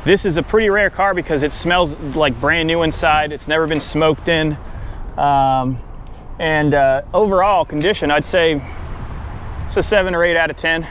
This is a pretty rare car because it smells like brand new inside. It's never been smoked in. Overall condition, I'd say it's a 7 or 8 out of 10.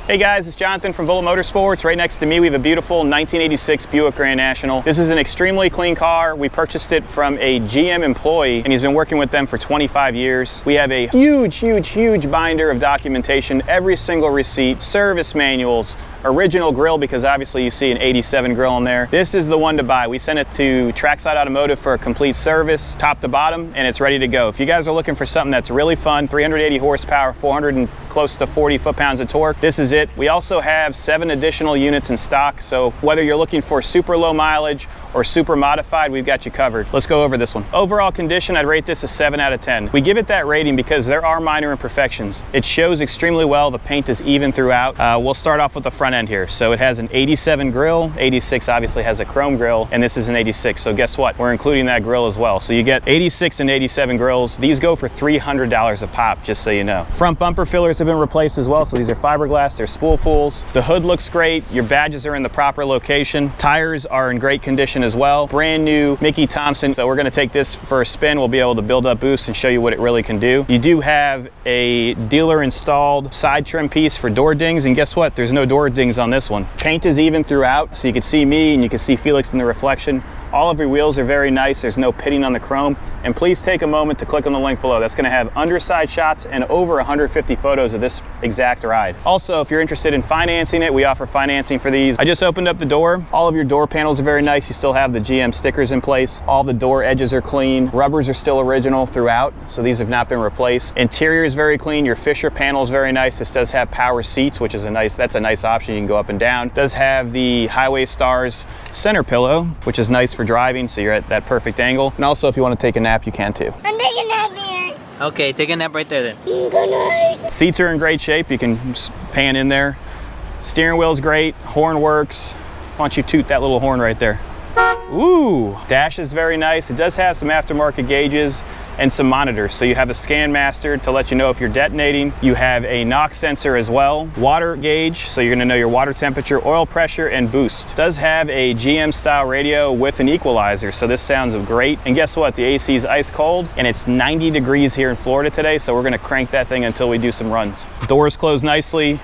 Hey guys, it's Jonathan from Bullet Motorsports. Right next to me, we have a beautiful 1986 Buick Grand National. This is an extremely clean car. We purchased it from a GM employee, and he's been working with them for 25 years. We have a huge binder of documentation, every single receipt, service manuals, original grill, because obviously you see an 87 grill in there. This is the one to buy. We sent it to Trackside Automotive for a complete service, top to bottom, and it's ready to go. If you guys are looking for something that's really fun, 380 horsepower, 400 and close to 40 foot-pounds of torque, this is it. We also have 7 additional units in stock, so whether you're looking for super low mileage or super modified, we've got you covered. Let's go over this one. Overall condition, I'd rate this a 7 out of 10. We give it that rating because there are minor imperfections. It shows extremely well. The paint is even throughout. We'll start off with the front end here. So it has an 87 grill. 86 obviously has a chrome grill, and this is an 86. So guess what? We're including that grill as well. So you get 86 and 87 grills. These go for $300 a pop, just so you know. Front bumper fillers have been replaced as well. So these are fiberglass, they're spool fulls. The hood looks great. Your badges are in the proper location. Tires are in great condition as well. Brand new Mickey Thompson. So we're gonna take this for a spin. We'll be able to build up boost and show you what it really can do. You do have a dealer installed side trim piece for door dings, and guess what? There's no door dings on this one. Paint is even throughout, so you can see me and you can see Felix in the reflection. All of your wheels are very nice. There's no pitting on the chrome. And please take a moment to click on the link below. That's gonna have underside shots and over 150 photos of this exact ride. Also, if you're interested in financing it, we offer financing for these. I just opened up the door. All of your door panels are very nice. You still have the GM stickers in place. All the door edges are clean. Rubbers are still original throughout, so these have not been replaced. Interior is very clean. Your Fisher panel is very nice. This does have power seats, which is that's a nice option. You can go up and down. It does have the Highway Stars center pillow, which is nice for driving, so you're at that perfect angle. And also, if you want to take a nap, you can too. I'm taking a nap here. Okay, take a nap right there then. Good night. Seats are in great shape. You can pan in there. Steering wheel's great. Horn works. Why don't you toot that little horn right there? Ooh, dash is very nice. It does have some aftermarket gauges and some monitors. So you have a scan master to let you know if you're detonating. You have a knock sensor as well. Water gauge, so you're gonna know your water temperature, oil pressure, and boost. It does have a GM style radio with an equalizer, so this sounds great. And guess what? The AC is ice cold, and it's 90 degrees here in Florida today, so we're gonna crank that thing until we do some runs. Doors close nicely.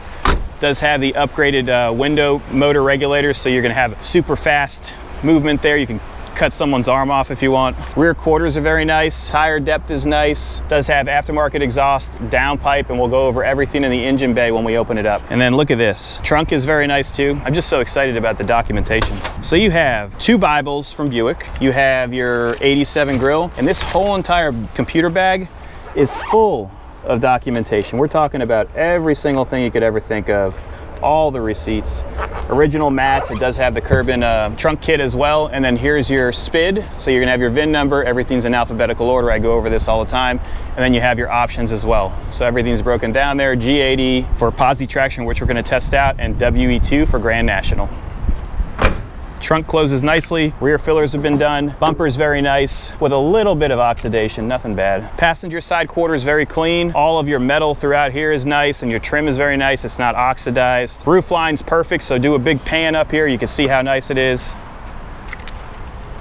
Does have the upgraded window motor regulators, so you're gonna have super fast movement there. You can cut someone's arm off if you want. Rear quarters are very nice. Tire depth is nice. Does have aftermarket exhaust, downpipe, and we'll go over everything in the engine bay when we open it up. And then look at this. Trunk is very nice too. I'm just so excited about the documentation. So you have 2 Bibles from Buick. You have your 87 grill, and this whole entire computer bag is full of documentation. We're talking about every single thing you could ever think of. All the receipts, original mats. It does have the Kerbin trunk kit as well. And then here's your SPID. So you're gonna have your VIN number. Everything's in alphabetical order. I go over this all the time. And then you have your options as well. So everything's broken down there. G80 for posi traction, which we're gonna test out, and WE2 for Grand National. Trunk closes nicely. Rear fillers have been done. Bumper's very nice with a little bit of oxidation, nothing bad. Passenger side quarters very clean. All of your metal throughout here is nice, and your trim is very nice. It's not oxidized. Roof line's perfect, so do a big pan up here. You can see how nice it is.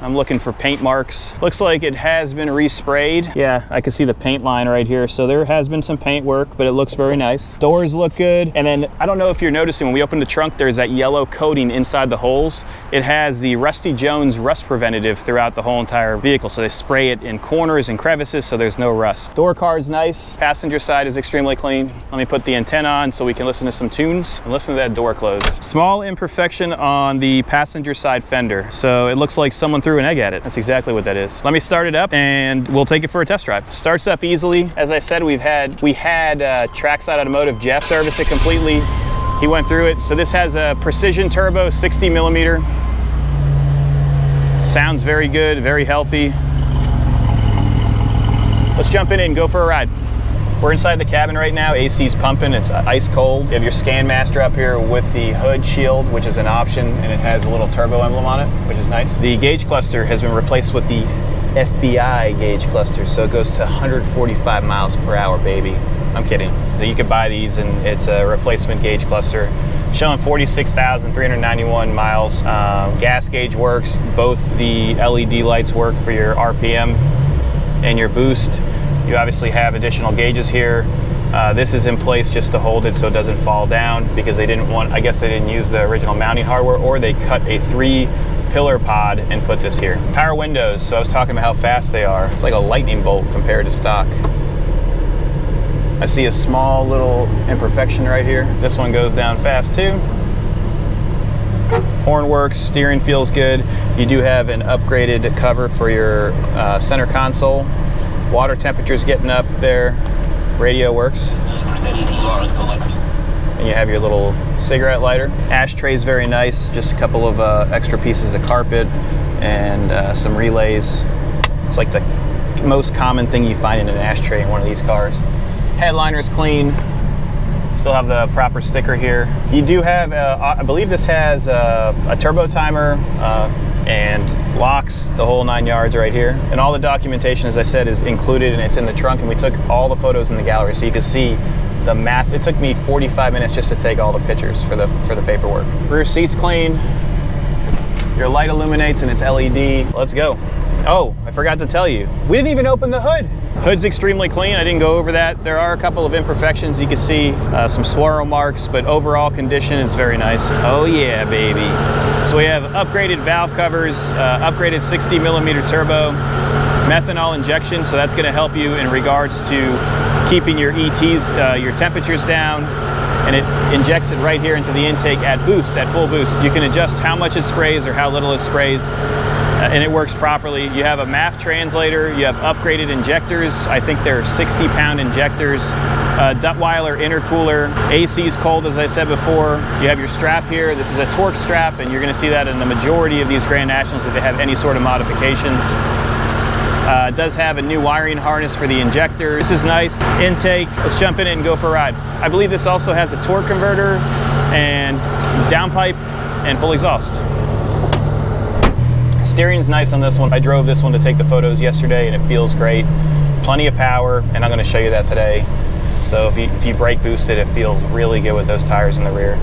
I'm looking for paint marks. Looks like it has been resprayed. Yeah, I can see the paint line right here. So there has been some paint work, but it looks very nice. Doors look good. And then I don't know if you're noticing, when we open the trunk, there's that yellow coating inside the holes. It has the Rusty Jones rust preventative throughout the whole entire vehicle. So they spray it in corners and crevices so there's no rust. Door card's nice. Passenger side is extremely clean. Let me put the antenna on so we can listen to some tunes and listen to that door close. Small imperfection on the passenger side fender. So it looks like someone threw an egg at it. That's exactly what that is. Let me start it up and we'll take it for a test drive. Starts up easily. As I said, we had Trackside Automotive Jeff service it completely. He went through it. So this has a precision turbo, 60 millimeter. Sounds very good, very healthy. Let's jump in and go for a ride. We're inside the cabin right now. AC's pumping, it's ice cold. You have your Scan Master up here with the hood shield, which is an option, and it has a little turbo emblem on it, which is nice. The gauge cluster has been replaced with the FBI gauge cluster, so it goes to 145 miles per hour, baby. I'm kidding. You could buy these, and it's a replacement gauge cluster. Showing 46,391 miles. Gas gauge works. Both the LED lights work for your RPM and your boost. You obviously have additional gauges here. This is in place just to hold it so it doesn't fall down, because they didn't want, I guess they didn't use the original mounting hardware, or they cut a 3-pillar pod and put this here. Power windows, so I was talking about how fast they are. It's like a lightning bolt compared to stock. I see a small little imperfection right here. This one goes down fast too. Horn works, steering feels good. You do have an upgraded cover for your center console. Water temperature's getting up there. Radio works. And you have your little cigarette lighter. Ashtray's very nice, just a couple of extra pieces of carpet and some relays. It's like the most common thing you find in an ashtray in one of these cars. Headliner's clean. Still have the proper sticker here. You do have, I believe this has a turbo timer and locks, the whole 9 yards right here. And all the documentation, as I said, is included, and it's in the trunk, and we took all the photos in the gallery so you can see the mass. It took me 45 minutes just to take all the pictures for the paperwork. Rear seat's clean. Your light illuminates and it's LED. Let's go. Oh, I forgot to tell you, we didn't even open the hood. Hood's extremely clean. I didn't go over that. There are a couple of imperfections. You can see some swirl marks, but overall condition is very nice. Oh yeah, baby. So we have upgraded valve covers, upgraded 60 millimeter turbo, methanol injection. So that's going to help you in regards to keeping your ETs, your temperatures down. And it injects it right here into the intake at boost, at full boost. You can adjust how much it sprays or how little it sprays. And it works properly. You have a MAF translator, you have upgraded injectors. I think they're 60-pound injectors. Duttweiler intercooler. AC's cold, as I said before. You have your strap here. This is a torque strap, and you're gonna see that in the majority of these Grand Nationals if they have any sort of modifications. It does have a new wiring harness for the injector. This is nice. Intake. Let's jump in it and go for a ride. I believe this also has a torque converter and downpipe and full exhaust. Steering's nice on this one. I drove this one to take the photos yesterday and it feels great. Plenty of power, and I'm going to show you that today. So if you brake boost it, it feels really good with those tires in the rear.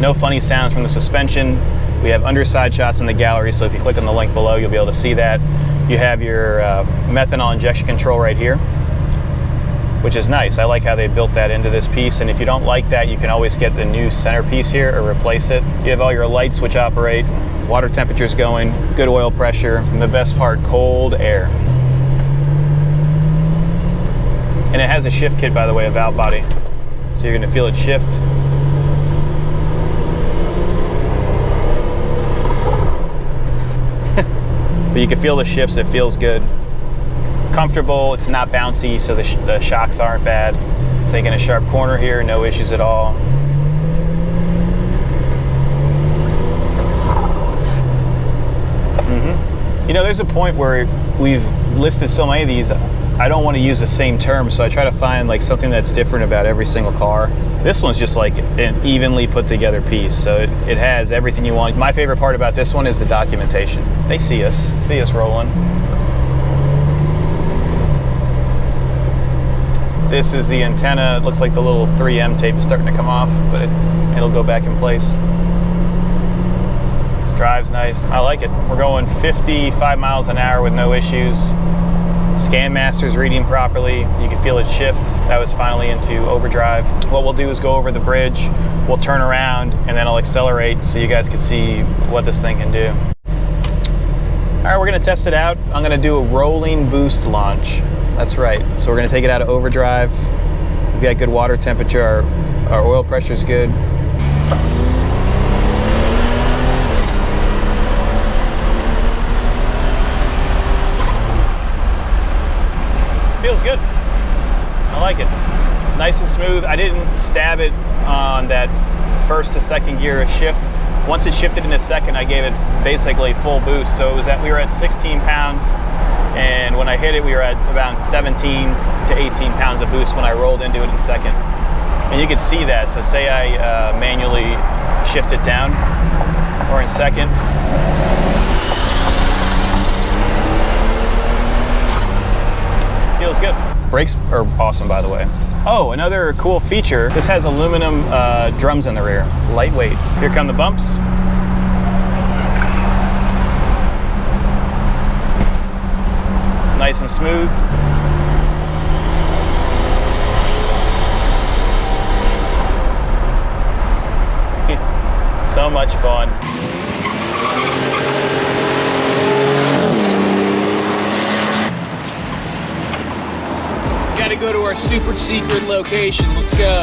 No funny sounds from the suspension. We have underside shots in the gallery, so if you click on the link below, you'll be able to see that. You have your methanol injection control right here, which is nice. I like how they built that into this piece, and if you don't like that, you can always get the new centerpiece here or replace it. You have all your lights which operate, water temperature's going, good oil pressure, and the best part, cold air. And it has a shift kit, by the way, a valve body. So you're gonna feel it shift. But you can feel the shifts, it feels good. Comfortable, it's not bouncy, so the shocks aren't bad. Taking a sharp corner here, no issues at all. You know, there's a point where we've listed so many of these, I don't want to use the same term, so I try to find like something that's different about every single car. This one's just like an evenly put together piece, so it has everything you want. My favorite part about this one is the documentation. They see us rolling. This is the antenna. It looks like the little 3M tape is starting to come off, but it'll go back in place. Drives nice. I like it. We're going 55 miles an hour with no issues. ScanMaster's reading properly. You can feel it shift. That was finally into overdrive. What we'll do is go over the bridge, we'll turn around, and then I'll accelerate so you guys can see what this thing can do. All right, we're gonna test it out. I'm gonna do a rolling boost launch. That's right. So we're gonna take it out of overdrive. We've got good water temperature. Our oil pressure is good. Feels good. I like it. Nice and smooth. I didn't stab it on that first to second gear shift. Once it shifted in a second, I gave it basically full boost. So it was we were at 16 pounds, and when I hit it, we were at about 17 to 18 pounds of boost when I rolled into it in second. And you can see that. So say I manually shift it down, or in second. Feels good. Brakes are awesome, by the way. Oh, another cool feature, this has aluminum drums in the rear. Lightweight. Here come the bumps. Nice and smooth. So much fun. Gotta go to our super secret location. Let's go.